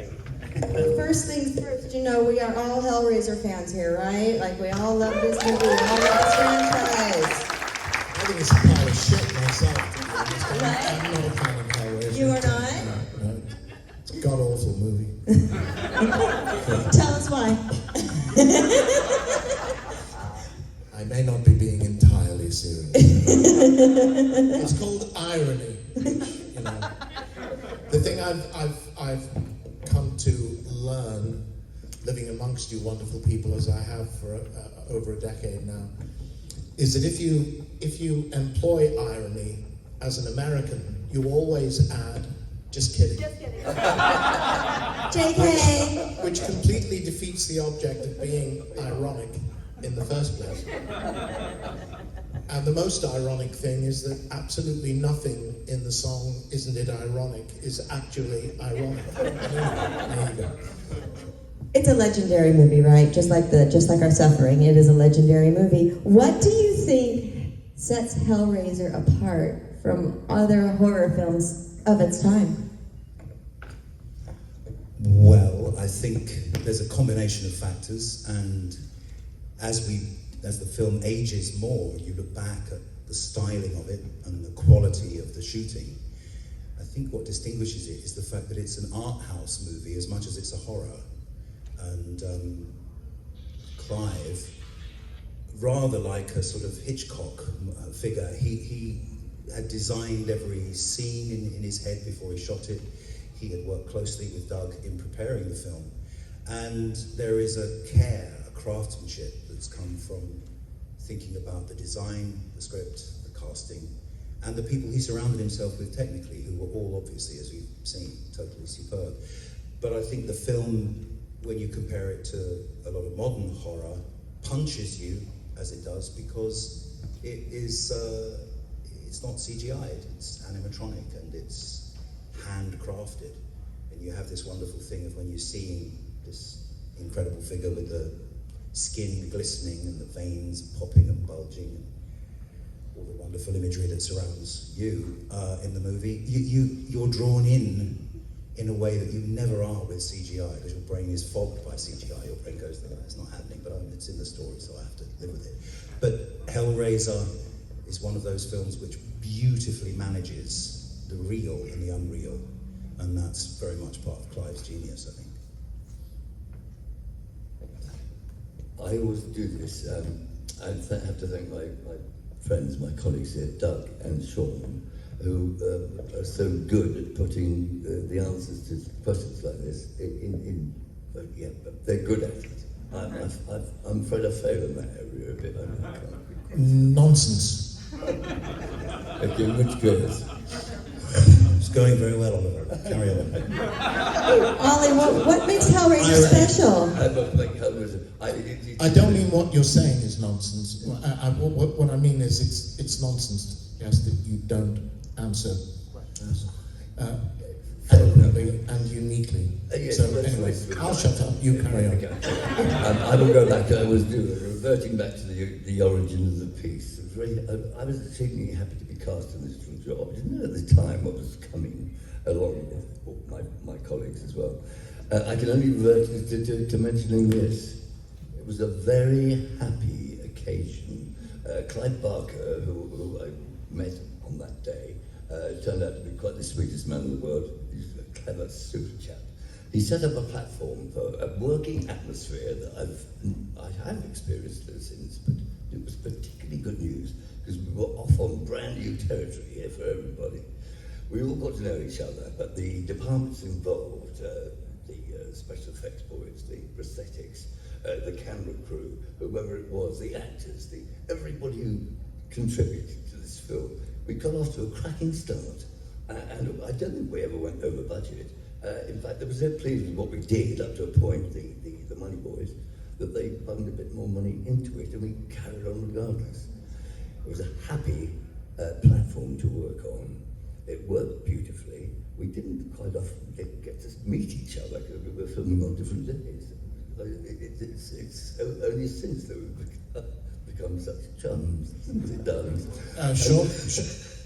say. First things first, you know, we are all Hellraiser fans here, right? Like, we all love this movie, we all love this franchise. I think it's a pile of shit myself. I'm not a fan of Hellraiser. You are not? No. It's a god-awful movie. Tell us why. I may not be being entirely serious. It's called irony. You know, the thing I've come to learn, living amongst you wonderful people as I have for over a decade now, is that if you employ irony as an American, you always add "just kidding." Just kidding. JK. Which completely defeats the object of being ironic in the first place. And the most ironic thing is that absolutely nothing in the song "Isn't It Ironic" is actually ironic. There you go. It's a legendary movie, right? Just like our suffering, it is a legendary movie. What do you think sets Hellraiser apart from other horror films of its time? Well, I think there's a combination of factors, and as the film ages more, you look back at the styling of it and the quality of the shooting, I think what distinguishes it is the fact that it's an art house movie as much as it's a horror. And Clive, rather like a sort of Hitchcock figure, he had designed every scene in his head before he shot it. He had worked closely with Doug in preparing the film. And there is a care, a craftsmanship that's come from thinking about the design, the script, the casting, and the people he surrounded himself with technically, who were all obviously, as we've seen, totally superb. But I think the film, when you compare it to a lot of modern horror, punches you as it does because it is, it's not CGI'd, it's animatronic and it's handcrafted. And you have this wonderful thing of when you're seeing this incredible figure with the skin glistening and the veins popping and bulging, and all the wonderful imagery that surrounds you in the movie, you're drawn in a way that you never are with CGI, because your brain is fogged by CGI. Your brain goes, no, it's not happening, but it's in the story, so I have to live with it. But Hellraiser is one of those films which beautifully manages the real in the unreal, and that's very much part of Clive's genius, I think. I always do this. I have to thank my friends, my colleagues here, Doug and Sean, who are so good at putting the answers to questions like this in yeah, but they're good at it. I'm afraid I fail in that area a bit. Nonsense. Okay, which case? It's going very well, Oliver. Carry on. Ollie, what makes Hellraiser special? I don't think Hellraiser. I don't mean what you're saying is nonsense. What I mean is it's nonsense, yes, that you don't answer eloquently and uniquely. Yes, So that's anyway, nice. I'll shut up, you carry on. I will go back. I was reverting back to the origin of the piece. It was I was extremely happy to be cast in this little job. I didn't know at the time what was coming along with my colleagues as well. I can only revert to mentioning this. It was a very happy occasion. Clive Barker, who I met on that day, turned out to be quite the sweetest man in the world. He's a clever, super chap. He set up a platform for a working atmosphere that I have experienced ever since, but it was particularly good news because we were off on brand new territory here for everybody. We all got to know each other, but the departments involved, the special effects boys, the prosthetics, the camera crew, whoever it was, the actors, everybody who contributed to this film, we got off to a cracking start. And I don't think we ever went over budget. In fact, they were so pleased with what we did up to a point, the money boys, that they bunged a bit more money into it and we carried on regardless. It was a happy platform to work on. It worked beautifully. We didn't quite often get to meet each other because we were filming on different days. It's only since that we've become such chums as it does.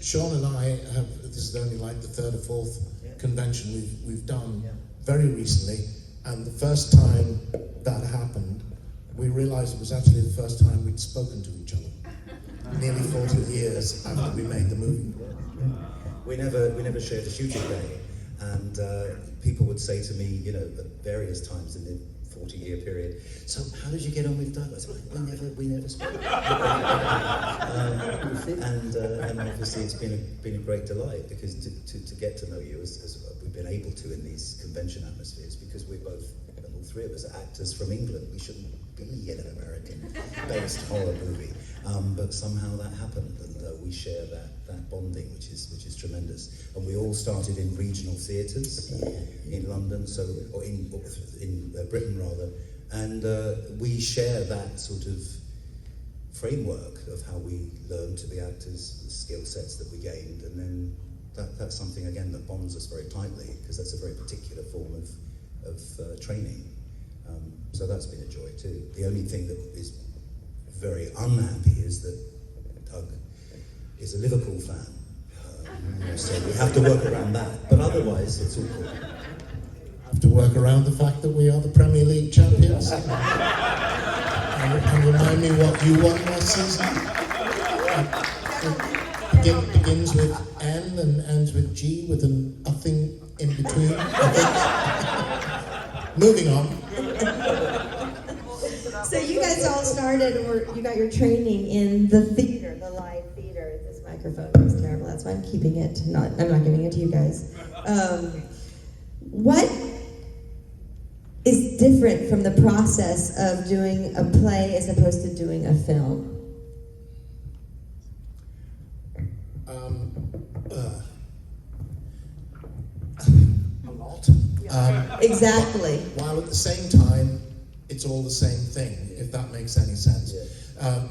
Sean and I have, this is only like the third or fourth convention we've done very recently, and the first time that happened, we realized it was actually the first time we'd spoken to each other. Nearly 40 years after we made the movie. We never shared a shooting day, and people would say to me, you know, at various times in the 40-year period, so how did you get on with Doug? I said, we never spoke. And obviously it's been a great delight, because to get to know you as we've been able to in these convention atmospheres, because we're both, all three of us, are actors from England. We shouldn't be in an American-based horror movie, but somehow that happened, and we share that bonding, which is tremendous. And we all started in regional theatres in London, or in Britain rather, and we share that sort of framework of how we learn to be actors, the skill sets that we gained, and then that's something again that bonds us very tightly, because that's a very particular form of training. So that's been a joy too. The only thing that is very unhappy is that Doug is a Liverpool fan. So we have to work around that. But otherwise, it's all cool. Have to work around the fact that we are the Premier League champions. and remind me what you won last season. It begins with N and ends with G with an nothing in between. Moving on. So you guys all started, or you got your training in the theater, the live theater. This microphone is terrible. That's why I'm keeping it. I'm not giving it to you guys. What is different from the process of doing a play as opposed to doing a film? A lot. Exactly. While at the same time, it's all the same thing, if that makes any sense. Yeah.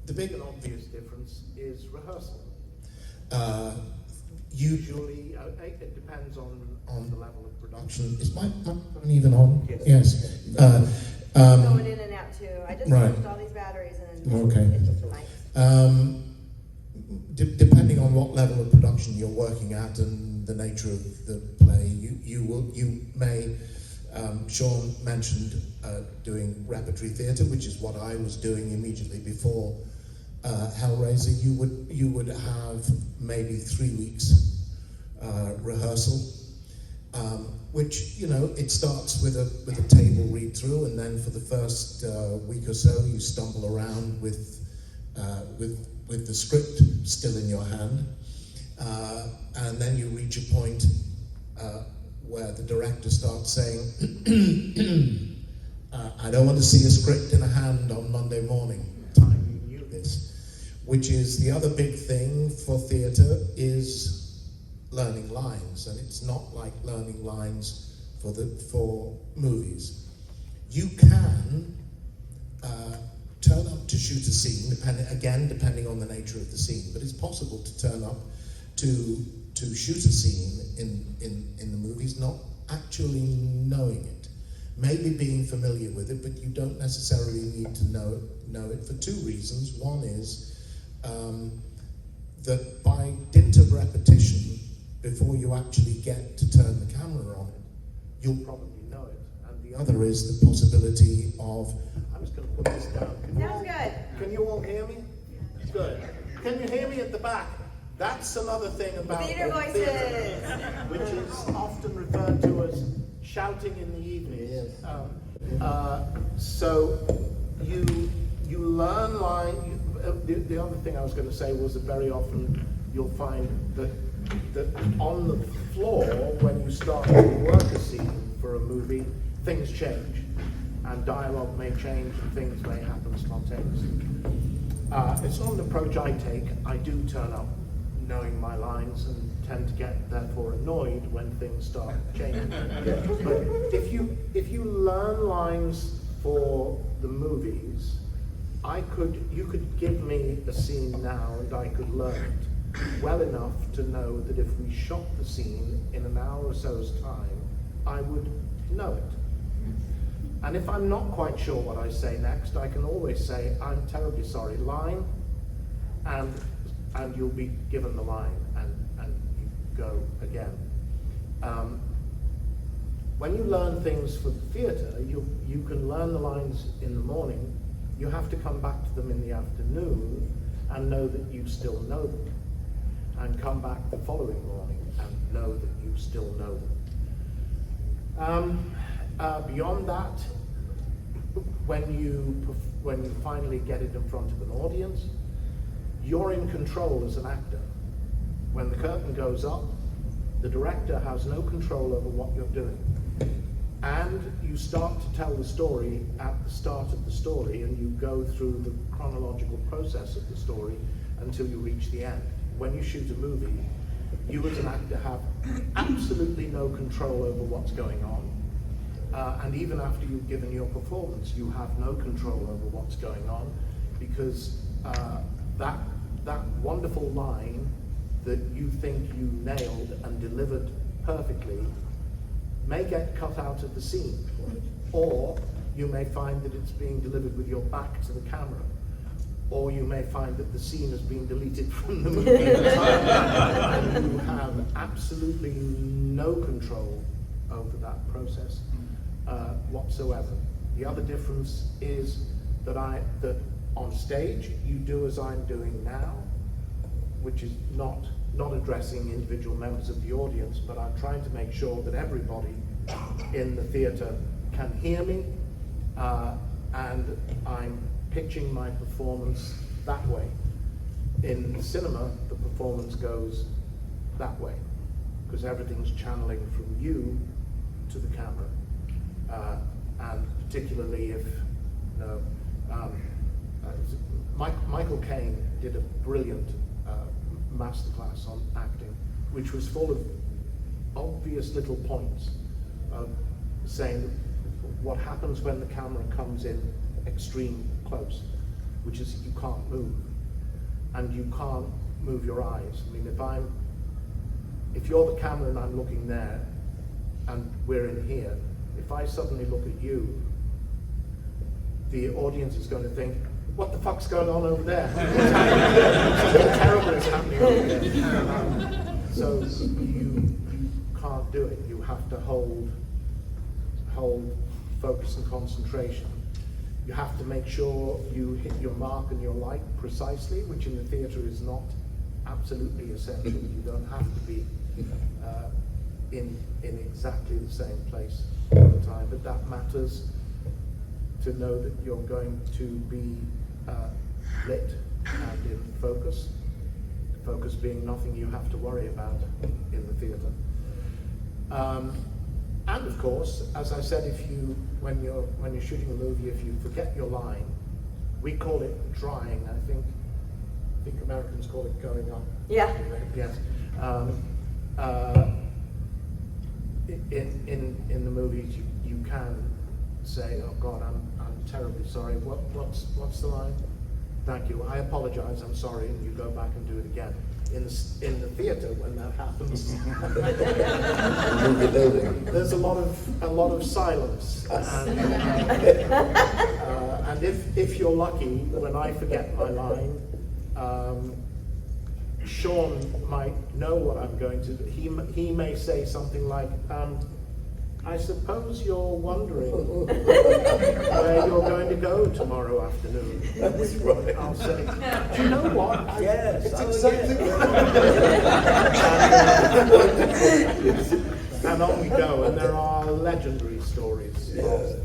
The big and obvious difference is rehearsal. Usually, It depends on the level of production. is my microphone even on? Yes. Going in and out too. I just Right. switched all these batteries and Okay. it's just nice. Depending on what level of production you're working at and the nature of the play, you may. Sean mentioned doing repertory theatre, which is what I was doing immediately before Hellraiser. You would have maybe 3 weeks rehearsal, which, you know, it starts with a table read through, and then for the first week or so you stumble around with the script still in your hand, and then you reach a point where the director starts saying, I don't want to see a script in a hand on Monday morning. Time you knew this. Which is the other big thing for theatre, is learning lines, and it's not like learning lines for movies. You can turn up to shoot a scene, depending on the nature of the scene, but it's possible to turn up to shoot a scene in the movies not actually knowing it. Maybe being familiar with it, but you don't necessarily need to know it for two reasons. One is that by dint of repetition, before you actually get to turn the camera on, you'll probably know it. And the other is the possibility of... I'm just going to put this down. Sounds good. Can you all hear me? Good. Can you hear me at the back? That's another thing about Theater voices. theatre, which is often referred to as shouting in the evening. Yes. So you learn line. The other thing I was going to say was that very often you'll find that on the floor, when you start to work a scene for a movie, things change, and dialogue may change, and things may happen spontaneously. It's not an approach I take. I do turn up knowing my lines and tend to get therefore annoyed when things start changing. But if you learn lines for the movies, you could give me a scene now and I could learn it well enough to know that if we shot the scene in an hour or so's time, I would know it. And if I'm not quite sure what I say next, I can always say, I'm terribly sorry, line, and you'll be given the line, and you go again. When you learn things for the theatre, you can learn the lines in the morning. You have to come back to them in the afternoon and know that you still know them, and come back the following morning and know that you still know them. Beyond that, when you finally get it in front of an audience, you're in control as an actor. When the curtain goes up, the director has no control over what you're doing. And you start to tell the story at the start of the story, and you go through the chronological process of the story until you reach the end. When you shoot a movie, you as an actor have absolutely no control over what's going on. And even after you've given your performance, you have no control over what's going on, because that wonderful line that you think you nailed and delivered perfectly may get cut out of the scene, or you may find that it's being delivered with your back to the camera, or you may find that the scene has been deleted from the movie entirely, and you have absolutely no control over that process whatsoever. The other difference is that on stage you do as I'm doing now, which is not addressing individual members of the audience, but I'm trying to make sure that everybody in the theatre can hear me, and I'm pitching my performance that way. In cinema, the performance goes that way, because everything's channeling from you to the camera, and particularly if, Michael Caine did a brilliant masterclass on acting, which was full of obvious little points of saying what happens when the camera comes in extreme close, which is you can't move, and you can't move your eyes. I mean, if you're the camera and I'm looking there, and we're in here, if I suddenly look at you, the audience is going to think, what the fuck's going on over there? Something terrible is happening over there. So you can't do it. You have to hold focus and concentration. You have to make sure you hit your mark and your light precisely, which in the theatre is not absolutely essential. You don't have to be in exactly the same place all the time, but that matters to know that you're going to be lit and in focus. Focus being nothing you have to worry about in the theatre. And of course, as I said, when you're shooting a movie, if you forget your line, we call it drying. I think Americans call it going up. Yeah. Yes. In the movies, you can say, "Oh God, I'm terribly sorry. What's the line? Thank you. I apologize. I'm sorry." And you go back and do it again. In the theatre, when that happens, there's a lot of silence, and if you're lucky, when I forget my line, Sean might know what I'm going to do. He may say something like, I suppose you're wondering where you're going to go tomorrow afternoon. That's right. I'll say, do you know what? Yes. It's exactly and on we go, and there are legendary stories of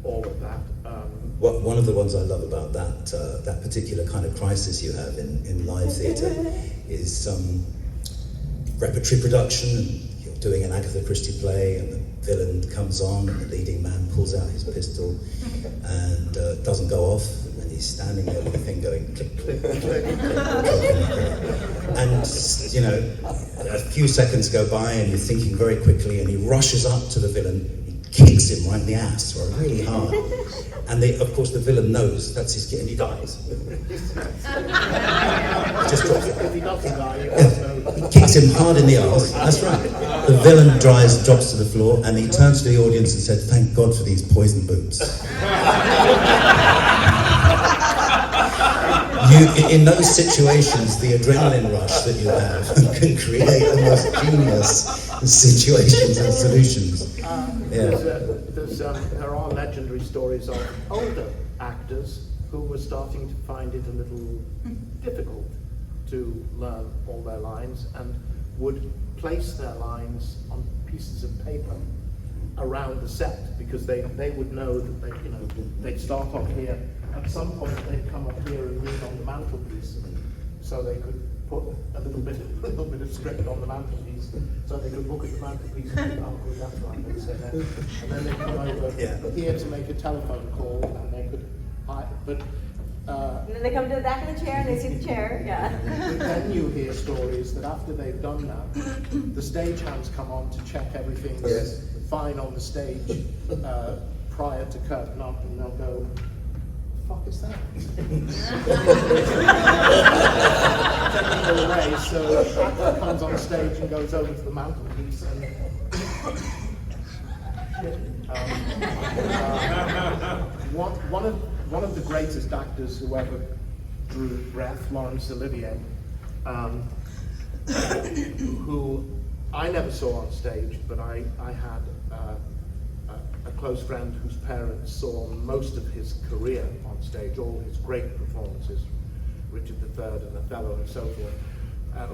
all of that. One of the ones I love about that particular kind of crisis you have in live theatre is repertory production, and you're doing an Agatha Christie play, and the villain comes on, and the leading man pulls out his pistol, and doesn't go off, and he's standing there with the thing going click, click, click, click, click. And, you know, a few seconds go by, and you're thinking very quickly, and he rushes up to the villain, he kicks him right in the ass, really hard. And of course the villain knows that's his kid, and he dies. If he doesn't die, He kicks him hard in the arse. That's right. The villain drops to the floor, and he turns to the audience and said, "Thank God for these poison boots." in those situations, the adrenaline rush that you have can create the most genius situations and solutions. There are legendary stories of older actors who were starting to find it a little difficult to learn all their lines and would place their lines on pieces of paper around the set because they would know that they'd start off here. At some point they'd come up here and read on the mantelpiece, so they could put a little bit of script on the mantelpiece, so they could look at the mantelpiece and think, oh, good, that's what I'm going to say there. And then they'd come over here to make a telephone call, and they could hide. But and then they come to the back of the chair and they see the chair, but then you hear stories that after they've done that, the stagehands come on to check everything's fine on the stage prior to curtain up, and they'll go, "What the fuck is that?" Taking it away, so the actor comes on stage and goes over to the mantelpiece and one of the greatest actors who ever drew breath, Laurence Olivier, who I never saw on stage, but I had a close friend whose parents saw most of his career on stage, all his great performances, Richard III and Othello and so forth,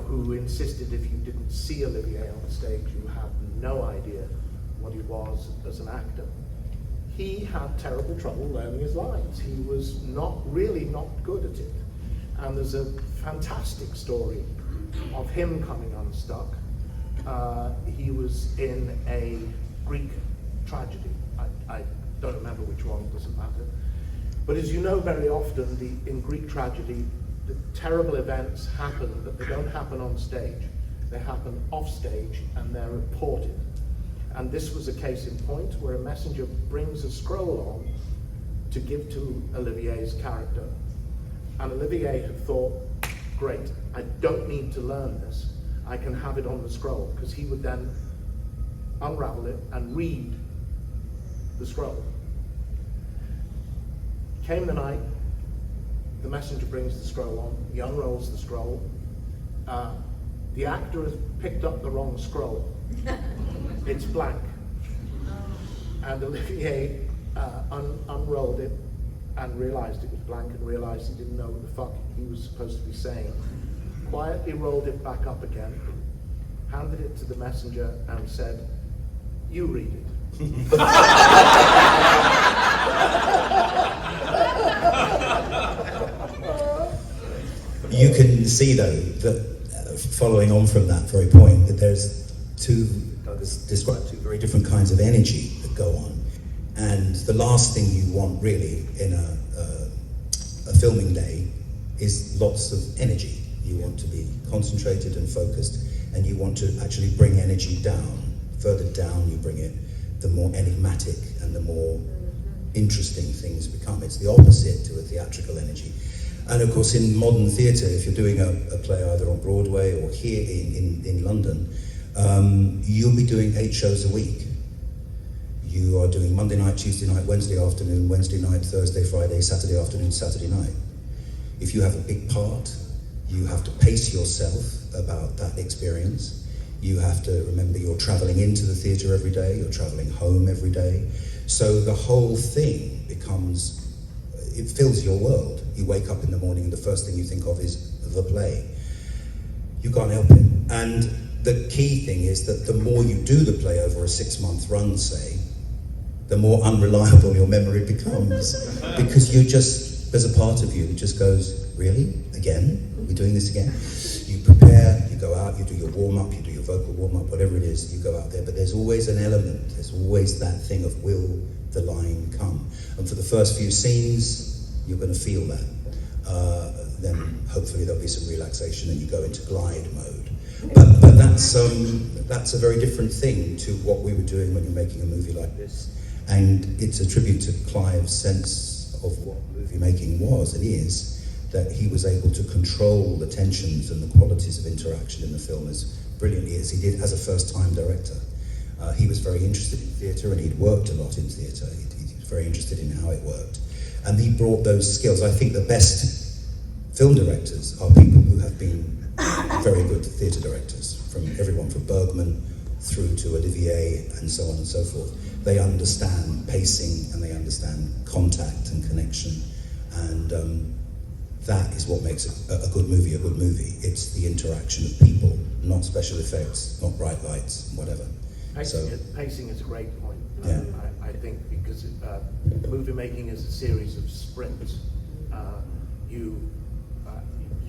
who insisted if you didn't see Olivier on stage, you had no idea what he was as an actor. He had terrible trouble learning his lines. He was not good at it. And there's a fantastic story of him coming unstuck. He was in a Greek tragedy. I don't remember which one, it doesn't matter. But as you know, very often in Greek tragedy, the terrible events happen, but they don't happen on stage. They happen off stage and they're reported. And this was a case in point where a messenger brings a scroll on to give to Olivier's character. And Olivier had thought, great, I don't need to learn this. I can have it on the scroll, because he would then unravel it and read the scroll. Came the night, the messenger brings the scroll on, he unrolls the scroll. The actor has picked up the wrong scroll. It's blank. And Olivier unrolled it and realized it was blank and realized he didn't know what the fuck he was supposed to be saying. Quietly rolled it back up again, handed it to the messenger and said, "You read it." You can see, though, that following on from that very point, that there's described two very different kinds of energy that go on. And the last thing you want really in a filming day is lots of energy. You want to be concentrated and focused, and you want to actually bring energy down. Further down you bring it, the more enigmatic and the more interesting things become. It's the opposite to a theatrical energy. And of course, in modern theatre, if you're doing a play either on Broadway or here in London, you'll be doing 8 shows a week. You are doing Monday night, Tuesday night, Wednesday afternoon, Wednesday night, Thursday, Friday, Saturday afternoon, Saturday night. If you have a big part, you have to pace yourself about that experience. You have to remember you're travelling into the theatre every day, you're travelling home every day. So the whole thing becomes, it fills your world. You wake up in the morning and the first thing you think of is the play. You can't help it. And the key thing is that the more you do the play over a 6-month run, say, the more unreliable your memory becomes. Because there's a part of you that just goes, really? Again? Are we doing this again? You prepare, you go out, you do your warm-up, you do your vocal warm-up, whatever it is, you go out there, but there's always an element, there's always that thing of will the line come? And for the first few scenes, you're going to feel that. Then hopefully there'll be some relaxation and you go into glide mode. But that's a very different thing to what we were doing when you're making a movie like this. And it's a tribute to Clive's sense of what movie making was and is, that he was able to control the tensions and the qualities of interaction in the film as brilliantly as he did as a first-time director. He was very interested in theatre and he'd worked a lot in theatre. He was very interested in how it worked. And he brought those skills. I think the best film directors are people who have been very good theatre directors, from everyone from Bergman through to Olivier and so on and so forth. They understand pacing and they understand contact and connection, and that is what makes a good movie a good movie. It's the interaction of people, not special effects, not bright lights, whatever. Pacing is a great point. Yeah. I think because movie making is a series of sprints.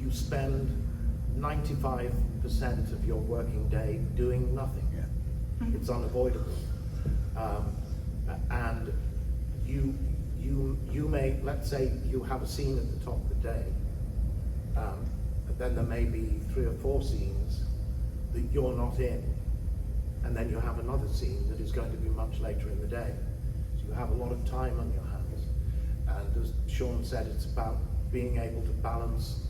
You spend 95% of your working day doing nothing. Yeah. It's unavoidable. And you may, let's say you have a scene at the top of the day, but then there may be 3 or 4 scenes that you're not in, and then you have another scene that is going to be much later in the day. So you have a lot of time on your hands. And as Sean said, it's about being able to balance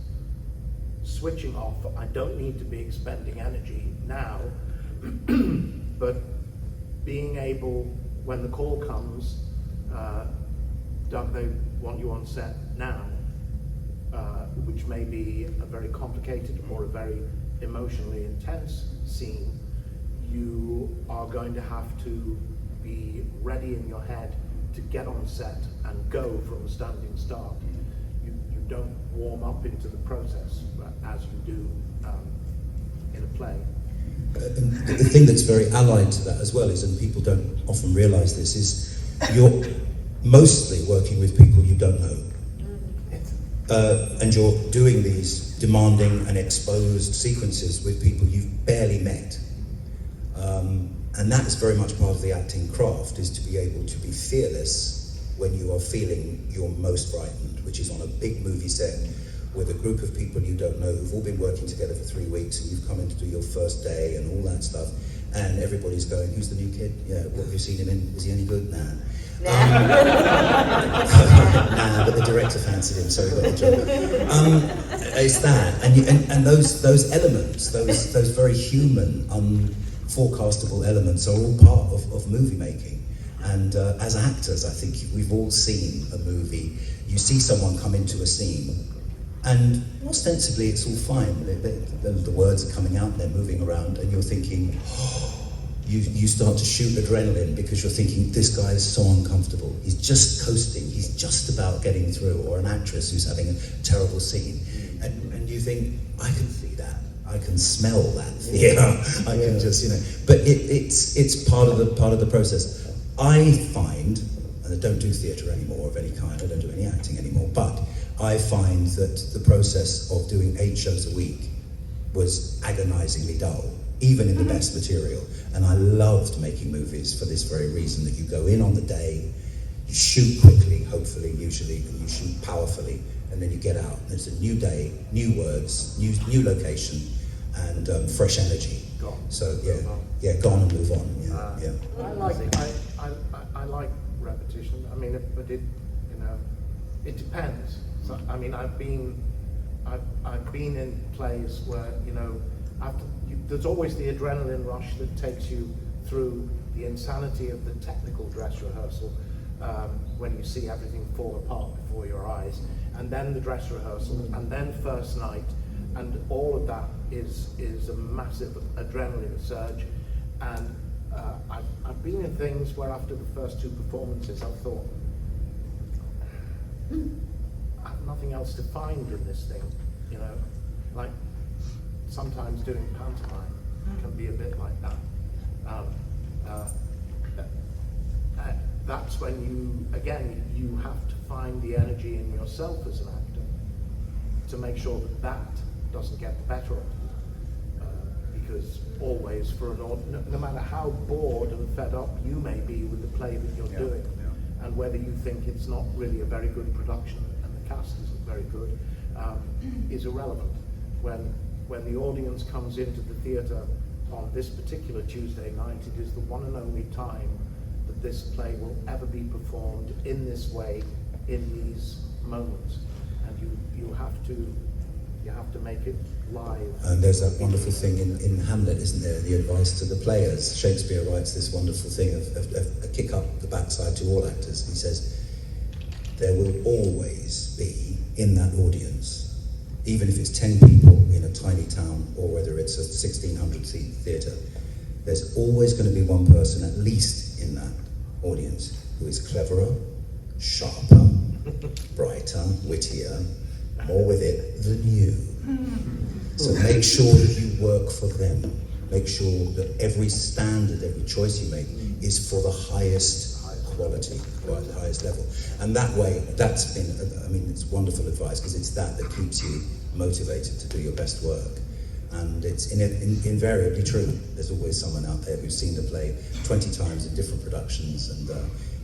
switching off. I don't need to be expending energy now, but being able, when the call comes, Doug, they want you on set now, which may be a very complicated or a very emotionally intense scene, you are going to have to be ready in your head to get on set and go from a standing start. You don't warm up into the process as you do in a play. The thing that's very allied to that as well is, and people don't often realise this, is you're mostly working with people you don't know. And you're doing these demanding and exposed sequences with people you've barely met. And that is very much part of the acting craft, is to be able to be fearless when you are feeling you're most frightened, which is on a big movie set with a group of people you don't know who've all been working together for 3 weeks, and you've come in to do your first day and all that stuff, and everybody's going, who's the new kid? Yeah, what have you seen him in? Is he any good? Nah. Nah, but the director fancied him, so he got the job. It's that, and those elements, those very human, unforecastable elements are all part of movie making. And as actors, I think we've all seen a movie. You see someone come into a scene, and ostensibly it's all fine. The words are coming out, they're moving around, and you're thinking, you start to shoot adrenaline because you're thinking, this guy is so uncomfortable. He's just coasting. He's just about getting through. Or an actress who's having a terrible scene. And you think, I can see that. I can smell that fear. I can just, But it's part of the process. I find, and I don't do theatre anymore of any kind. I don't do any acting anymore. But I find that the process of doing 8 shows a week was agonisingly dull, even in the best material. And I loved making movies for this very reason, that you go in on the day, you shoot quickly, hopefully, usually, and you shoot powerfully, and then you get out. There's a new day, new words, new location, and fresh energy. Gone. So gone and move on. Yeah. I like repetition. I mean, but it depends. So, I mean, I've been in plays where there's always the adrenaline rush that takes you through the insanity of the technical dress rehearsal, when you see everything fall apart before your eyes, and then the dress rehearsal, and then first night, and all of that is a massive adrenaline surge. And I've been in things where after the first 2 performances I've thought, I have nothing else to find in this thing, like sometimes doing pantomime can be a bit like that. That's when you have to find the energy in yourself as an actor to make sure that doesn't get the better of you. Because always, no matter how bored and fed up you may be with the play that you're doing, and whether you think it's not really a very good production and the cast isn't very good, is irrelevant. When the audience comes into the theatre on this particular Tuesday night, it is the one and only time that this play will ever be performed in this way, in these moments, and you have to make it live. And there's that wonderful thing in Hamlet, isn't there? The advice to the players. Shakespeare writes this wonderful thing of a kick up the backside to all actors. He says, there will always be in that audience even if it's 10 people in a tiny town or whether it's a 1,600 seat theatre, there's always going to be one person at least in that audience who is cleverer, sharper, brighter, wittier, more with it than you. So make sure that you work for them. Make sure that every standard, every choice you make is for the highest quality, right, the highest level. And that way, that's been, I mean, it's wonderful advice, because it's that keeps you motivated to do your best work. And it's invariably true. There's always someone out there who's seen the play 20 times in different productions and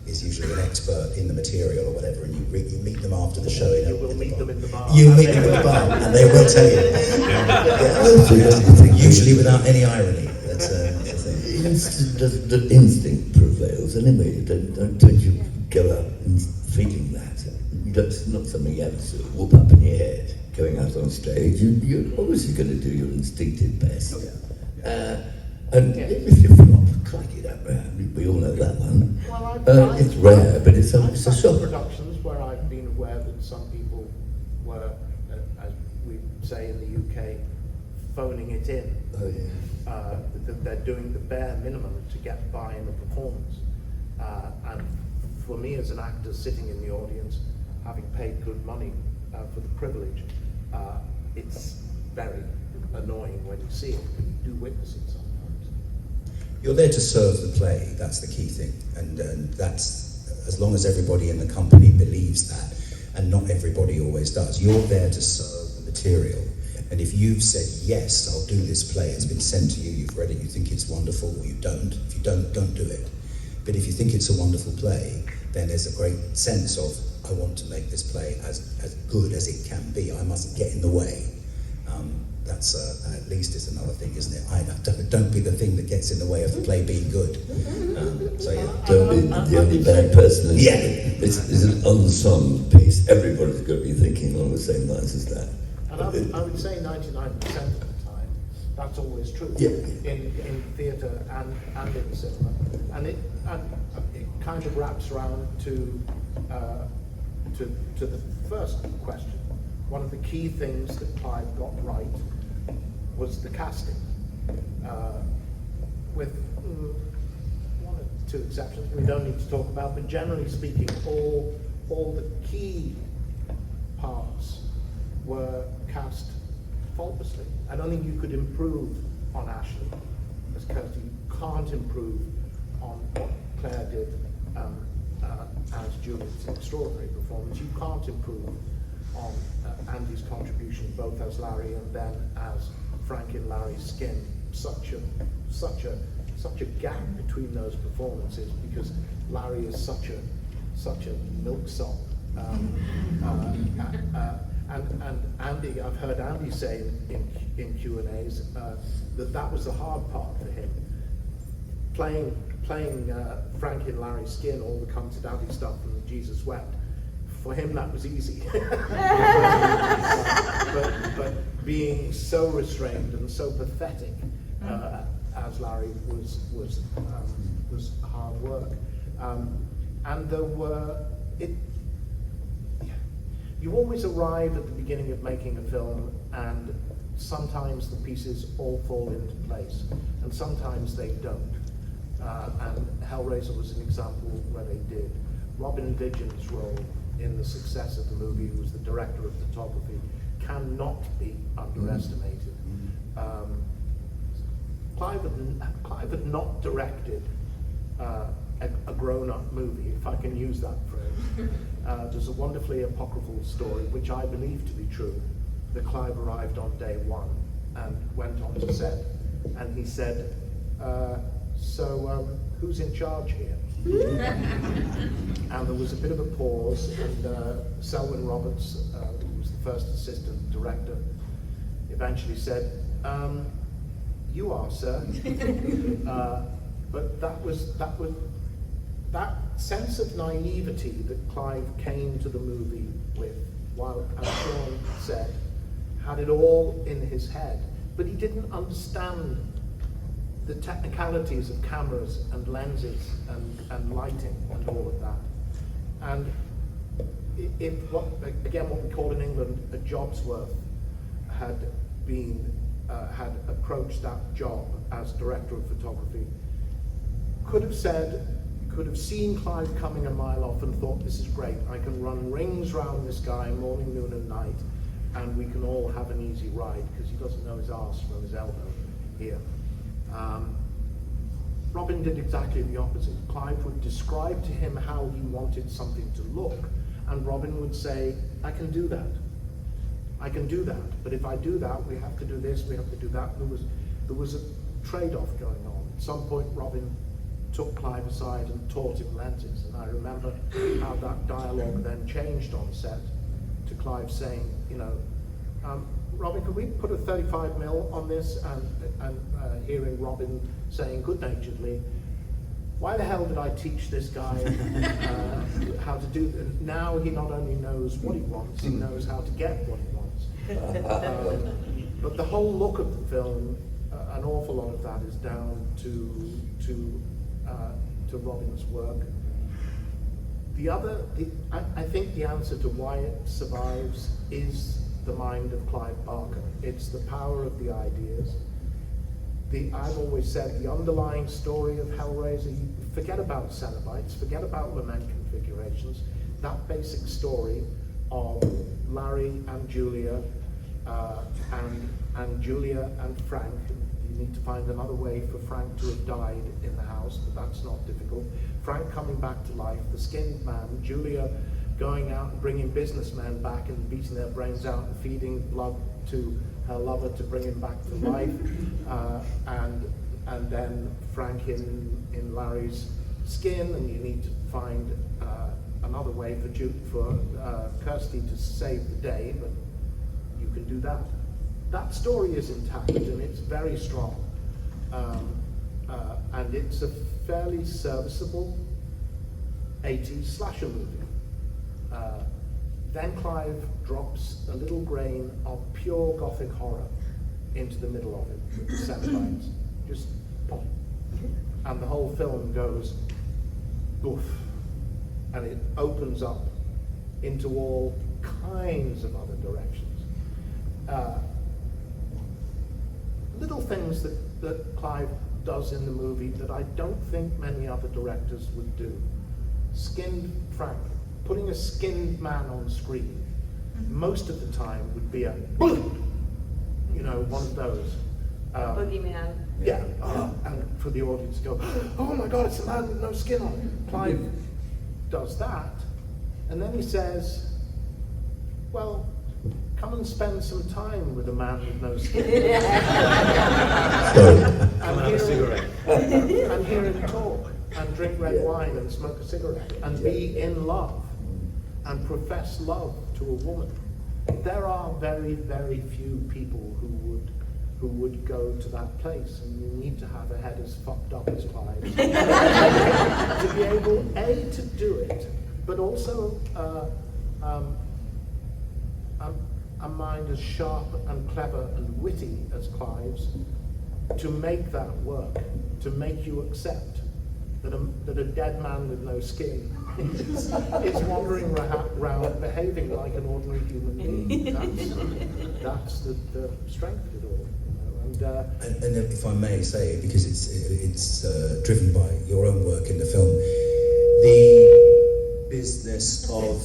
is usually an expert in the material or whatever, and you meet them after the show. You will meet them in the bar. You'll meet them in the bar, and they will tell you. Usually without any irony. That's the thing. The instinct prevails anyway. Don't you go out and feeling that. That's not something you have to sort of whoop up in your head going out on stage. You're obviously going to do your instinctive best. And if you flop, crikey, that rare. We all know that one. Well, it's rare, but it's a some shock. productions where I've been aware that some people were, as we say in the UK, phoning it in. Oh yeah. That they're doing the bare minimum to get by in the performance. And for me as an actor sitting in the audience, having paid good money for the privilege, it's very annoying when you see it, but you do witness it sometimes. You're there to serve the play, that's the key thing. And that's, as long as everybody in the company believes that, and not everybody always does, you're there to serve the material. And if you've said, yes, I'll do this play, it's been sent to you, you've read it, you think it's wonderful, or you don't. If you don't do it. But if you think it's a wonderful play, then there's a great sense of, I want to make this play as good as it can be. I mustn't get in the way. That's at least is another thing, isn't it? Don't be the thing that gets in the way of the play being good. So yeah. Don't be the only bad person. Yeah. It's an unsung piece. Everybody's going to be thinking along the same lines as that. And I would say 99% of the time, that's always true. Yeah. In theatre and in cinema. And it kind of wraps around to the first question. One of the key things that Clive got right was the casting. With one or two exceptions we don't need to talk about, but generally speaking, all the key parts were cast faultlessly. I don't think you could improve on Ashley as Kirsty. You can't improve on what Claire did as Julie. It's an extraordinary performance. You can't improve on Andy's contribution both as Larry and then as Frank in Larry's Skin. Such a gap between those performances, because Larry is such a milksop. And Andy, I've heard Andy say in Q&As that was the hard part for him. Playing Frank in Larry's Skin, all the Come to Daddy stuff and the Jesus Wept, for him that was easy. but being so restrained and so pathetic as Larry was hard work. And there were you always arrive at the beginning of making a film, and sometimes the pieces all fall into place, and sometimes they don't. And Hellraiser was an example where they did. Robin Vigeon's role in the success of the movie, who was the director of photography, cannot be underestimated. Clive had not directed a grown-up movie, if I can use that phrase. There's a wonderfully apocryphal story, which I believe to be true, that Clive arrived on day one and went on to set, and he said, so who's in charge here? And there was a bit of a pause, and Selwyn Roberts, who was the first assistant director, eventually said, you are, sir. But that sense of naivety that Clive came to the movie with, while, as Sean said, had it all in his head, but he didn't understand the technicalities of cameras and lenses and lighting and all of that. And what we call in England a job's worth had approached that job as director of photography could have seen Clive coming a mile off and thought, this is great, I can run rings round this guy morning, noon and night, and we can all have an easy ride, because he doesn't know his arse from his elbow here. Robin did exactly the opposite. Clive would describe to him how he wanted something to look, and Robin would say, I can do that. I can do that, but if I do that, we have to do this, we have to do that. There was a trade-off going on. At some point, Robin took Clive aside and taught him lenses, and I remember how that dialogue then changed on set to Clive saying, you know, Robin, could we put a 35mm on this? And hearing Robin saying good-naturedly, why the hell did I teach this guy how to do this? Now he not only knows what he wants, he knows how to get what he wants. But the whole look of the film, an awful lot of that is down to Robin's work. I think the answer to why it survives is the mind of Clive Barker. It's the power of the ideas. I've always said the underlying story of Hellraiser, you forget about Cenobites, forget about lament configurations, that basic story of Larry and Julia, and Julia and Frank. You need to find another way for Frank to have died in the house, but that's not difficult. Frank coming back to life, the skinned man, Julia going out and bringing businessmen back and beating their brains out and feeding blood to her lover to bring him back to life, and then Frank in Larry's skin, and you need to find another way for Kirsty to save the day, but you can do that. That story is intact and it's very strong, and it's a fairly serviceable 80s slasher movie. Then Clive drops a little grain of pure Gothic horror into the middle of it with the Cenobites. Just pop. And the whole film goes boof. And it opens up into all kinds of other directions. Little things that Clive does in the movie that I don't think many other directors would do. Skinned Frank. Putting a skinned man on screen, most of the time would be a, you know, one of those. Boogeyman. Yeah, and for the audience to go, oh my God, it's a man with no skin on. Clive does that, and then he says, well, come and spend some time with a man with no skin. and hear him talk, and drink red wine, and smoke a cigarette, and be in love, and profess love to a woman. There are very, very few people who would go to that place, and you need to have a head as fucked up as Clive to be able, A, to do it, but also a mind as sharp and clever and witty as Clive's to make that work, to make you accept that a dead man with no skin is wandering around behaving like an ordinary human being. That's the strength of it all. You know? And if I may say, because it's driven by your own work in the film, the business of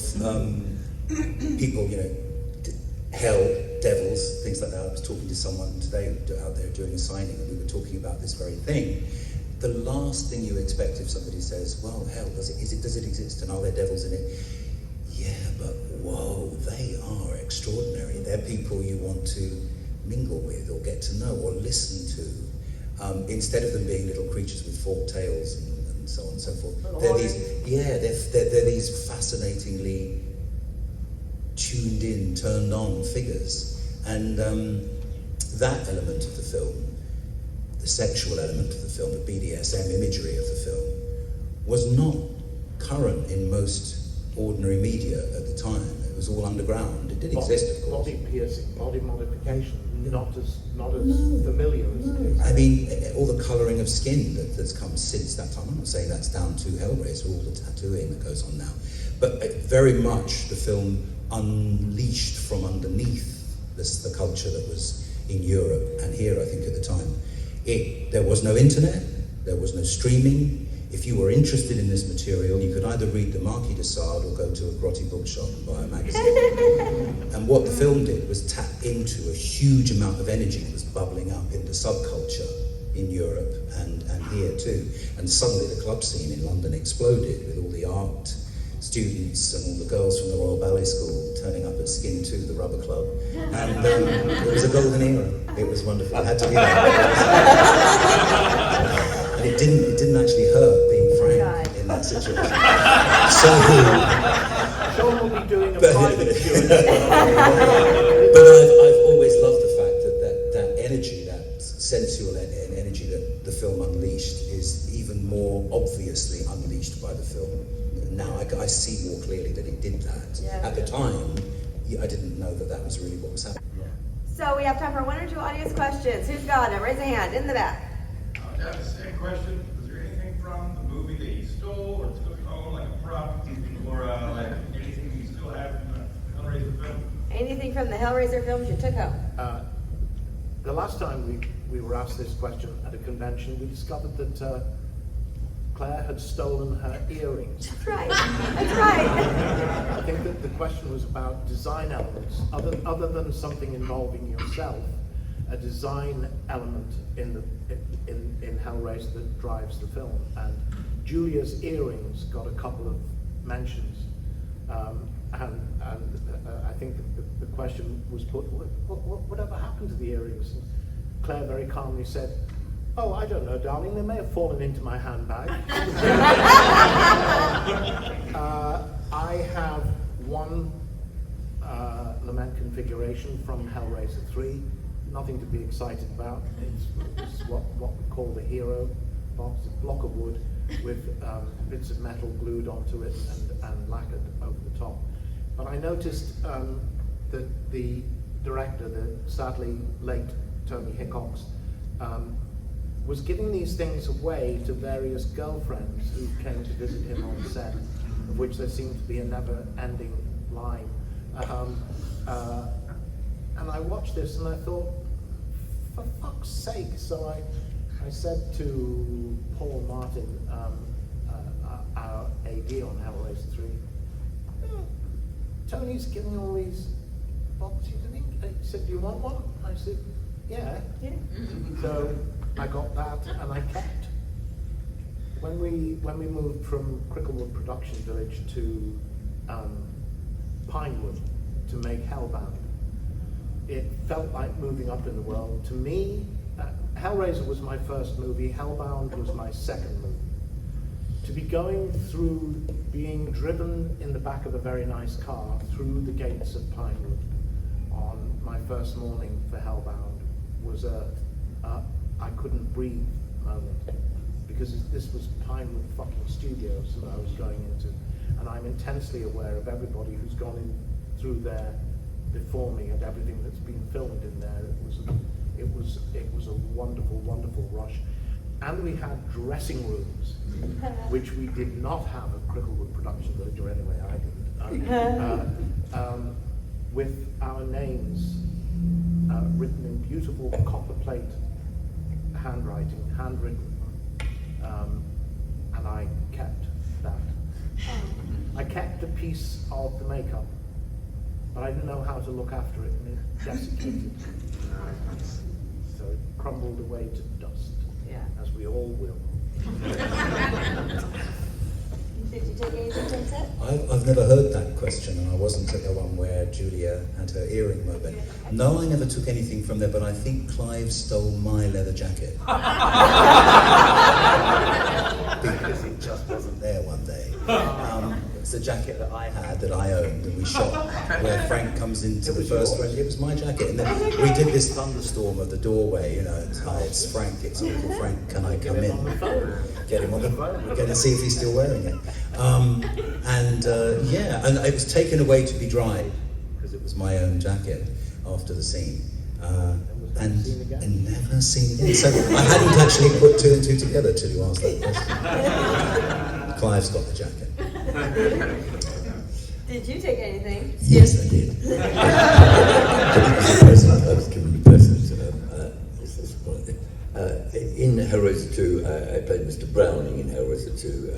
people, you know, hell, devils, things like that. I was talking to someone today out there doing a signing, and we were talking about this very thing. The last thing you expect if somebody says, well, hell, does it exist, and are there devils in it? Yeah, but whoa, they are extraordinary. They're people you want to mingle with or get to know or listen to, instead of them being little creatures with forked tails and so on and so forth. They're these fascinatingly tuned in, turned on figures. And that element of the film, the sexual element of the film, the BDSM imagery of the film, was not current in most ordinary media at the time. It was all underground. It did exist, of course. Body piercing, body modification, not as familiar as it is. I mean, all the colouring of skin that's come since that time. I'm not saying that's down to Hellraiser, all the tattooing that goes on now. But very much the film unleashed from underneath the culture that was in Europe and here, I think, at the time. There was no internet, there was no streaming. If you were interested in this material, you could either read the Marquis de Sade or go to a grotty bookshop and buy a magazine. And what the film did was tap into a huge amount of energy that was bubbling up in the subculture in Europe and here too. And suddenly the club scene in London exploded with all the art students and all the girls from the Royal Ballet School turning up at Skin 2, the rubber club. And it was a golden era. It was wonderful. It had to be that. And it didn't actually hurt being frank in that situation. So, Sean will be doing a private Q&A. but I've always loved the fact that energy, that sensual energy that the film unleashed is even more obviously unleashed by the film. Now I see more clearly that it did that. Yeah. At the time, I didn't know that was really what was happening. So we have time for one or two audience questions. Who's got it? Raise a hand in the back. I have the same question. Was there anything from the movie that you stole or took home, like a prop, or like anything you still have from the Hellraiser film? Anything from the Hellraiser films you took home? The last time we were asked this question at a convention, we discovered that Claire had stolen her earrings. That's right. That's right. I think that the question was about design elements, other than something involving yourself, a design element in Hellraiser that drives the film. And Julia's earrings got a couple of mentions, and I think the question was put, whatever happened to the earrings? And Claire very calmly said, "Oh, I don't know, darling, they may have fallen into my handbag." I have one lament configuration from Hellraiser 3, nothing to be excited about. It's what we call the hero box, a block of wood with bits of metal glued onto it and lacquered over the top. But I noticed that the director, the sadly late Tony Hickox, was giving these things away to various girlfriends who came to visit him on set, of which there seemed to be a never-ending line. And I watched this and I thought, for fuck's sake. So I said to Paul Martin, our AD on Hellraiser 3, Tony's giving all these boxes. He said, "Do you want one?" I said, yeah. So I got that and I kept. When we moved from Cricklewood Production Village to Pinewood to make Hellbound, it felt like moving up in the world. To me, Hellraiser was my first movie, Hellbound was my second movie. To be going through, being driven in the back of a very nice car through the gates of Pinewood on my first morning for Hellbound was I couldn't breathe moment, because this was Pinewood fucking Studios that I was going into, and I'm intensely aware of everybody who's gone in through there before me and everything that's been filmed in there. It was a wonderful, wonderful rush. And we had dressing rooms, which we did not have at Cricklewood Production Village, or anyway I didn't, with our names written in beautiful copper plate handwriting, handwritten, and I kept that. I kept a piece of the makeup, but I didn't know how to look after it, and it desiccated. So it crumbled away to dust. Yeah. As we all will. Did you take anything from set? I've never heard that question, and I wasn't at the one where Julia had her earring moment. No, I never took anything from there, but I think Clive stole my leather jacket. Because it just wasn't there one day. It's a jacket that I had, that I owned, and we shot where Frank comes into the first one. It was my jacket, and then we did this thunderstorm at the doorway, you know, it's Frank, it's Uncle Frank, can I come in? Get him on the phone, get and see if he's still wearing it. And it was taken away to be dried, because it was my own jacket after the scene. And never seen again. So I hadn't actually put two and two together till you asked that question. Clive's got the jacket. Did you take anything? Yes, I did. I was given a present. This is one of in Hellraiser 2, I played Mr. Browning in Hellraiser 2.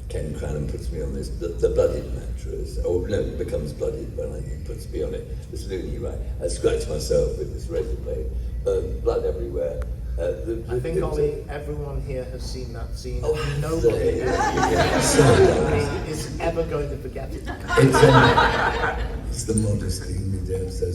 Ken Cranham puts me on this, the bloodied mattress. Oh, no, it becomes bloodied when he puts me on it. This loony, right? I scratched myself with this razor blade. Blood everywhere. I think, Ollie, everyone here has seen that scene. Oh, nobody is ever going to forget it. It's the modesty in me, damn so.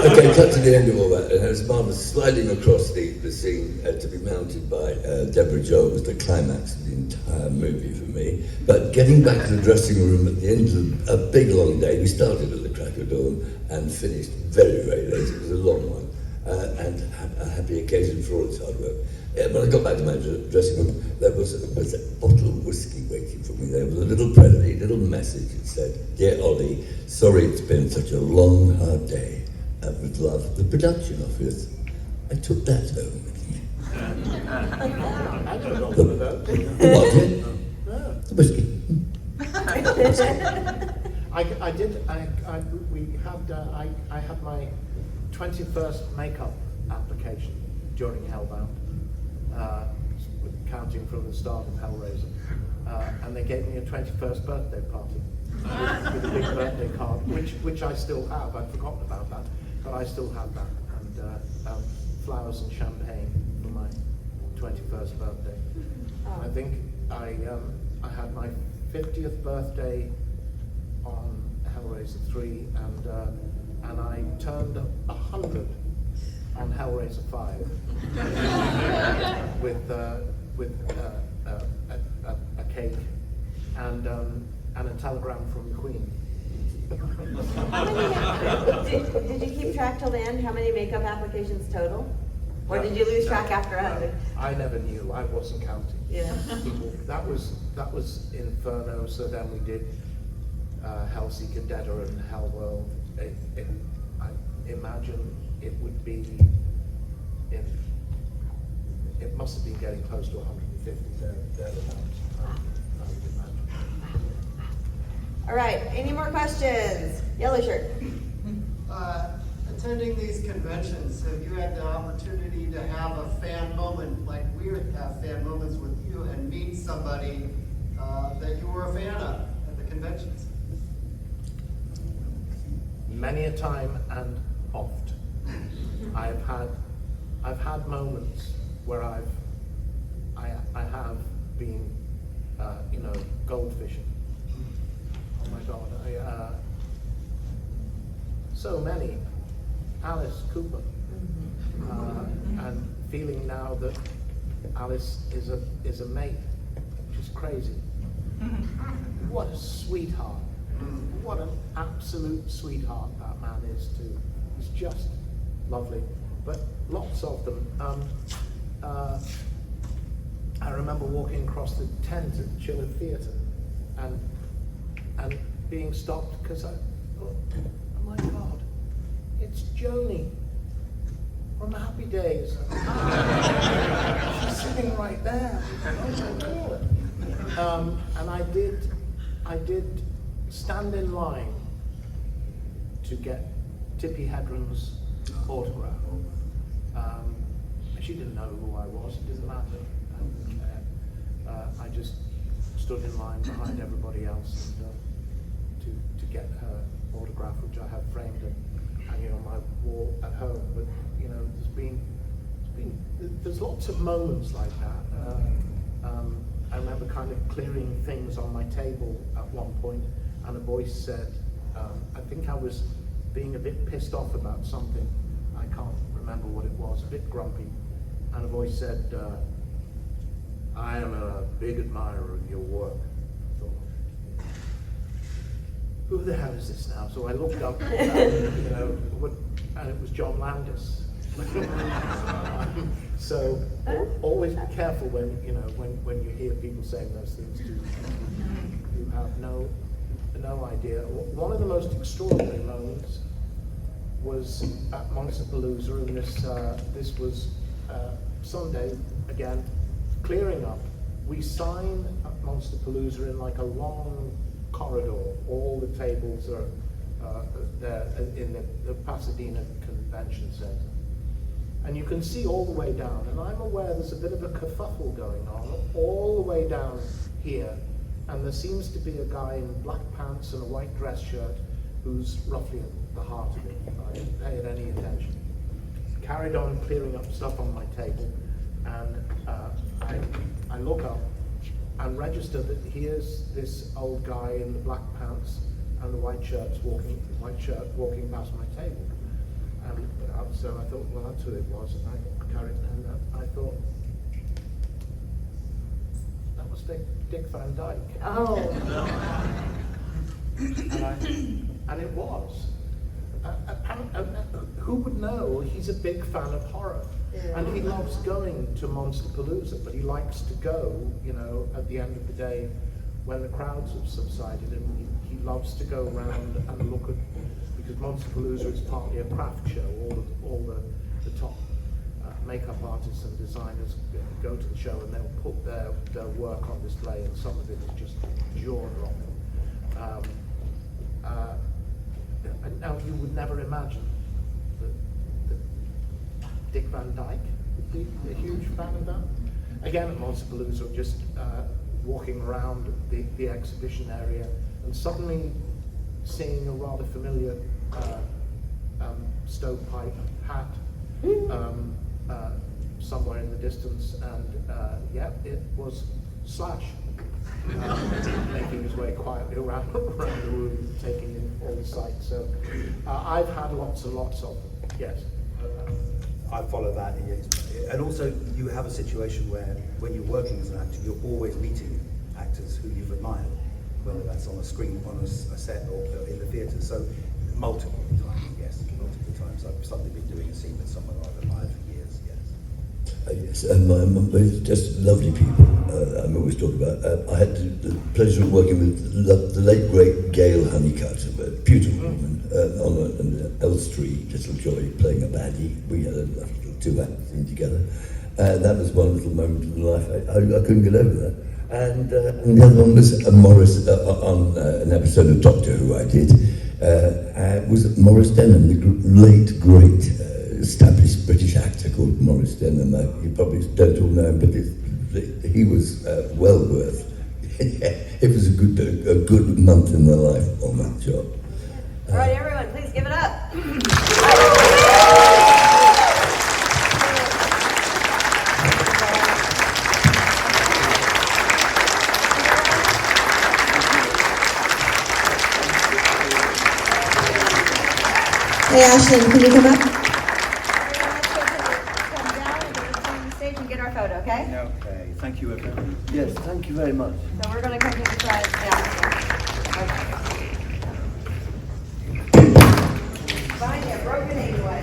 Okay, cut to the end of all that. And as Marv was sliding across the scene to be mounted by Deborah Joe was the climax of the entire movie for me. But getting back to the dressing room at the end of a big long day, we started at the crack of dawn and finished very, very late. It was a long one. And a happy occasion for all its hard work. When I got back to my dressing room, there was a bottle of whiskey waiting for me. There was a little pretty little message. It said, "Dear Ollie, sorry it's been such a long, hard day. With love, the production office." I took that home with me. I don't know what about The what? No. The whiskey. I had my 21st makeup application during Hellbound, counting from the start of Hellraiser, and they gave me a 21st birthday party with a big birthday card, which I still have. I'd forgotten about that, but I still have that, and flowers and champagne for my 21st birthday. I think I had my 50th birthday on Hellraiser 3, and I turned 100 on Hellraiser 5 with a cake and a telegram from the Queen. Did you keep track till the end? How many makeup applications total? Or did you lose track after 100? I never knew. I wasn't counting. Yeah. That was Inferno. So then we did Hellseeker, Deader, and Hellworld. I imagine it would be. It must have been getting close to 150 thereabouts. I would imagine. All right, any more questions? Yellow shirt. Attending these conventions, have you had the opportunity to have a fan moment like we have fan moments with you and meet somebody that you were a fan of at the conventions? Many a time and oft. I've had moments where I have been goldfishing. Oh my God, so many. Alice Cooper, and feeling now that Alice is a mate, which is crazy. What a sweetheart! What an absolute sweetheart that man is too. He's just lovely. But lots of them. I remember walking across the tent at Chiller Theatre, and being stopped because I thought, oh my God. It's Joni from Happy Days. She's sitting right there. Oh my God. And I did stand in line to get Tippi Hedren's autograph. She didn't know who I was. It didn't matter. I didn't care. I just stood in line behind everybody else and, to get her autograph, which I have framed and hanging on my wall at home. But there's lots of moments like that. I remember kind of clearing things on my table at one point, and a voice said, I think I was being a bit pissed off about something. I can't remember what it was, a bit grumpy. And a voice said, I am a big admirer of your work. I thought, who the hell is this now? So I looked up, and it was John Landis. So always be careful when you hear people saying those things to you. You have no idea. One of the most extraordinary moments was at Monsterpalooza, and this was Sunday again, clearing up. We sign at Monsterpalooza in like a long corridor. All the tables are there in the Pasadena Convention Center. And you can see all the way down, and I'm aware there's a bit of a kerfuffle going on all the way down here, and there seems to be a guy in black pants and a white dress shirt who's roughly at the heart of it. I didn't pay it any attention. Carried on clearing up stuff on my table, and I look up and register that here's this old guy in the black pants and the white shirt walking past my table. And so I thought, well, that's who it was, and I carried, and I thought, that was Dick Van Dyke. Oh. And it was. Who would know? He's a big fan of horror. Yeah. And he loves going to Monsterpalooza, but he likes to go, you know, at the end of the day when the crowds have subsided, and he loves to go around and look at, because Monsterpalooza is partly a craft show. All the top makeup artists and designers go to the show, and they'll put their work on display, and some of it is just jaw-dropping. Now, you would never imagine that Dick Van Dyke would be a huge fan of that. Again, at Monsterpalooza, just walking around the exhibition area, and suddenly seeing a rather familiar stovepipe hat somewhere in the distance, and yeah, it was Slash. Making his way quietly around the room, taking in all the sights. So I've had lots and lots of them, yes. I follow that, yes. And also you have a situation where when you're working as an actor, you're always meeting actors who you've admired, whether that's on a screen, on a set, or in the theatre. So multiple times, yes, multiple times. I've suddenly been doing a scene with someone I've admired for years, yes. Yes, and it's just lovely people. I'm always talking about. I had the pleasure of working with the late great Gail Honeycutt, a beautiful woman, on an Elstree Little Joy playing a baddie. We had a little two-act thing together. That was one little moment in life. I couldn't get over that. And the other one was Morris on an episode of Doctor Who I did. Was Morris Denham, the late great established British actor called Morris Denham. You probably don't all know him, but he was well worth. It was a good month in the life on that job. All right, everyone, please give it up. Hey, Ashlyn, can you come up? Okay, thank you everyone. Yes, thank you very much. So we're going to come to the side. Yeah. Fine, yeah, broken anyway.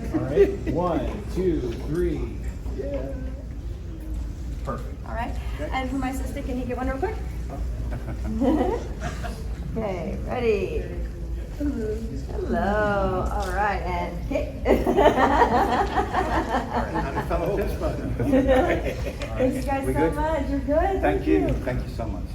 All right, 1, 2, 3. Yeah. Perfect. All right, and for my sister, can you get one real quick? Okay, ready? Hello. All right, and kick. Thanks, you guys, so much. You're good. Thank you so much.